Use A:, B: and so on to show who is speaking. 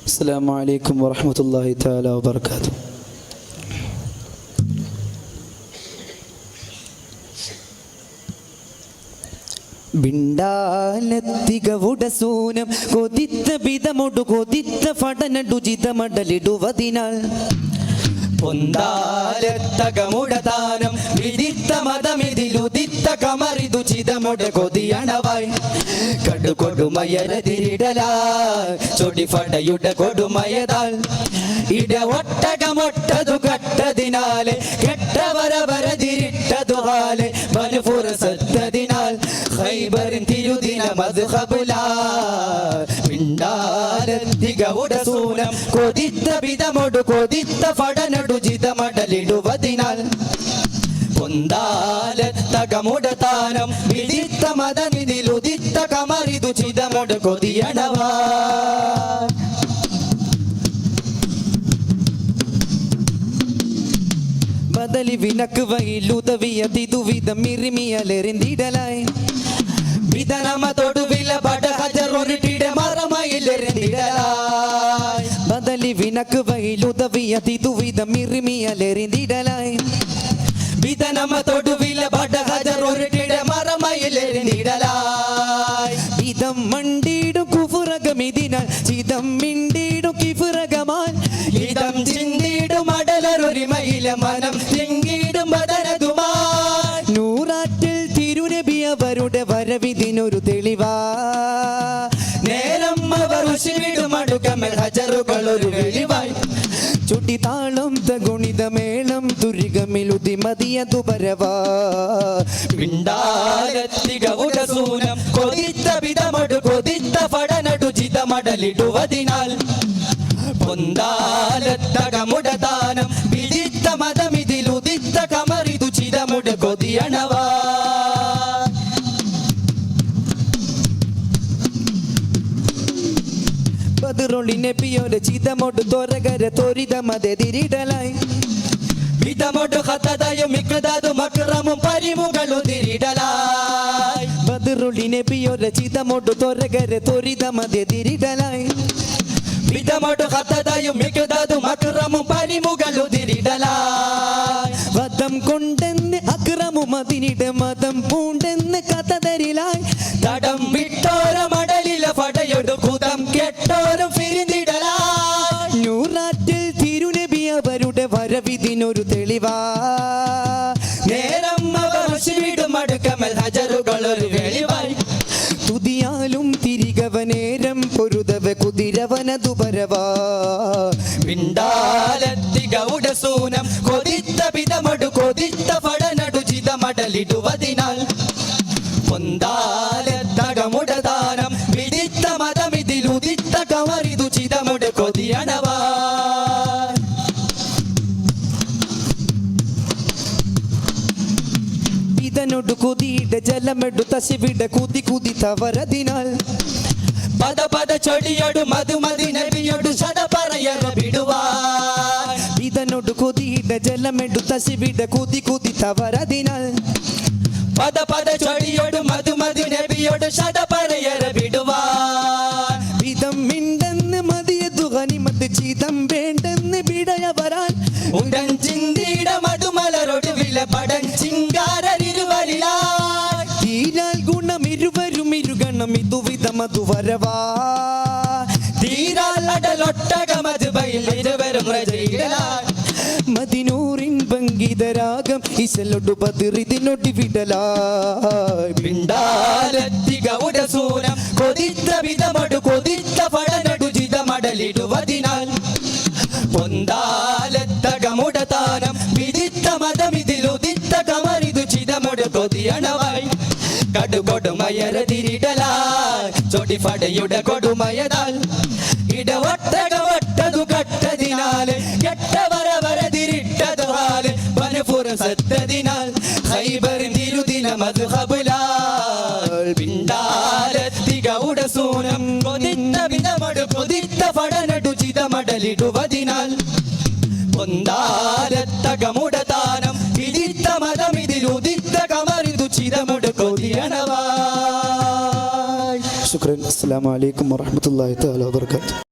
A: അസ്സലാമു അലൈക്കും വറഹ്മത്തുള്ളാഹി തആല വബറകാതുഹു. ബിണ്ടാലത്തികവുടസൂനം കൊതിത്ത വിധമൊടു കൊതിത്ത ഫടനടുചിതമടലിടുവതിനാൽ പൊന്താലത്തകമുടതാനം വിദിത്ത മതമിതിലുദിത്ത കമറിതു ചിതമുട കൊതിയണവായി കടുകൊടുമയരതിരിടലാ ചൊടിഫടയുടെ കൊടുമയതാൽ ഇട ഒട്ടകമൊട്ടതു കട്ടതിനാലെ കെട്ടവരവരതിരിട്ടതുകാലെ ബനുഫുറസത്തതിനാൽ ഖൈബറിൻ തിരുദിന മദ്ഹബുലാ പിണ്ടാലത്തികവുടസൂനം കൊതിത്ത വിധമൊടു കൊതിത്ത ഫടനടുചിതമടലിടുവതിനാൽ പൊന്താലത്തകമുടതാനം വിദിത്ത മതമിതിലുദിത്ത കമറിതു ചിതമൊട കൊതിയണവാ ബദലി വിനക്ക് വയിലുദവിയതിതുവിധം മിറിമിയലെറിന്തിടലായി വിധനമതൊടുവില ബടഹജറൊരുട്ടിട മറമയിലെറിന്തിടലായി ബദലി വിനക്ക് വയിലുദവിയതിതുവിധം മിറിമിയലെറിന്തിടലായി വിധനമതൊടുവില ബടഹജറൊരുട്ടിട മറമയിലെറിന്തിടലായി ഇതം മണ്ടിടും കുഫുറകമിതിനാൽ ചിതം മിണ്ടിടും കിഫുറകമാൽ ഇതം ചിന്തിടും അടലൊരിമയിലെ മനം തിങ്ങിടും ബദനതുമാ നൂറാറ്റിൽ തിരുനബി അവരുടെ വരവിതിനൊരു തെളിവാ നേരം അവർ ഉശിവിടുമടുക്കമൽ ഹജറുകളൊരു വെളിവായി ചുട്ടിതാളം തഗുണിതമേളം ദുരികമിലുതിമതിയതു പരവാ പിണ്ടാലത്തികവുടസൂനം കൊതിത്ത വിധമടു കൊതിത്ത ഫടനടുചിതമടലിടുവതിനാൽ പൊന്താലത്തകമുടതാനം വിദിത്ത മതമിതിലുദിത്ത കമറിതു ചിതമുട കൊതിയണവാ ബദറുളിനെ പിയോരെ ചിതമൊടു തൊരകര ത്വരിതമതെതിരിടലായി വിധമൊടു ഖതദയും മിഖ്ദാദും അക്രമും പരിമുകളുതിരിടലായി ബദറുളിനെ പിയോരെ ചിതമൊടു തൊരകര ത്വരിതമതെതിരിടലായി വിധമൊടു ഖതദയും മിഖ്ദാദും അക്രമും പരിമുകളുതിരിടലായി വദം കൊണ്ടെന്ന് അക്രമും അതിനിട മതം പൂണ്ടെന്ന് കഥതരിലായി തടം വിട്ടോര മടലില ഫടയൊടു കുതം കെട്ടോരും ഫിരിന്തിടലായി നൂറാറ്റിൽ തിരുനബി അവരുടെ വരവിതിനൊരു തെളിവാ നേരം അവർ ഉശിവിടുമടുക്കമൽ ഹജറുകളൊരു വെളിവായി തുതിയാലും തിരികവനേരം പൊരുതവ കുതിരവനതു പരവാ പിണ്ടാലത്തികവുടസൂനം കൊതിത്ത വിധമടു കൊതിത്ത ഫടനടുചിതമടലിടുവതിനാൽ പൊന്താലത്തകമുടതാനം വിദിത്ത മതമിതിലുദിത്ത കമറിതു ചിതമുട കൊതിയണവാ ഇതനൊടു കൊതിയിട ജലമെടു തശിവിട കുതി കുതി തവരതിനാൽ പദ പദ ചൊടിയൊടു മധുമതി നബിയൊടു സട പറയറ വിടുവാൻ ഇതനൊടു കൊതിയിട ജലമെടു തശിവിട കുതി കുതി തവരതിനാൽ പദ പദ ചൊടിയൊടു മധുമതി നബിയൊടു സട പറയറ വിടുവാൻ വിധം മിണ്ടെന്ന് മതിയതു ഗനിമത്ത് ചിതം വേണ്ടെന്ന് വിടയ വരാൻ ഉണ്ടൻ ചിന്തിട മടുമലരൊടു വില പടൻ ചിങ്കാരരിരുവരിലായി തീരാൽ ഗുണം ഇരുവരും ഇരുഗണം ഇതുവിധമതു വരവാ തീരാൽ അടലൊട്ടകമത് ബയിൽ ഇരുവരും റജയിലായി മദിനൂറിൻ ഭംഗിതരാഗം ഇശലൊടു ബദറിതിനൊടി വിടലായി പിണ്ടാലത്തികവുടസൂനം കൊതിത്ത വിധമടു കൊതിത്ത ഫടനടുചിതമടലിടുവതിനാൽ പൊന്താലത്തകമുടതാനം വിദിത്ത മതമിതിലുദിത്ത കമറിതു ചിതമുട കൊതിയണവായി കടുകൊടുമയരതിരിടലായി ചൊടിഫടയുടെ കൊടുമയതാൽ ഇട ഒട്ടകമൊട്ടതു കട്ടതിനാല് കെട്ടവരവരതിരിട്ടതുകാല് ബനുഫുറസത്തതിനാൽ ഖൈബറിൻ തിരുദിന മദ്ഹബുലാ പിണ്ടാലത്തികവുടസൂനം കൊതിത്ത വിധമടു കൊതിത്ത ഫടനടുചിതമടലിടുവതിനാൽ പൊന്താലത്തകമുടതാനം വിദിത്ത മതമിതിലുദിത്ത കമറിതു ചിതമുട കൊതിയണവാ. ശുക്രൻ. അസ്സലാമു അലൈക്കും വറഹ്മത്തുള്ളാഹി തആല വബറകാതുഹു.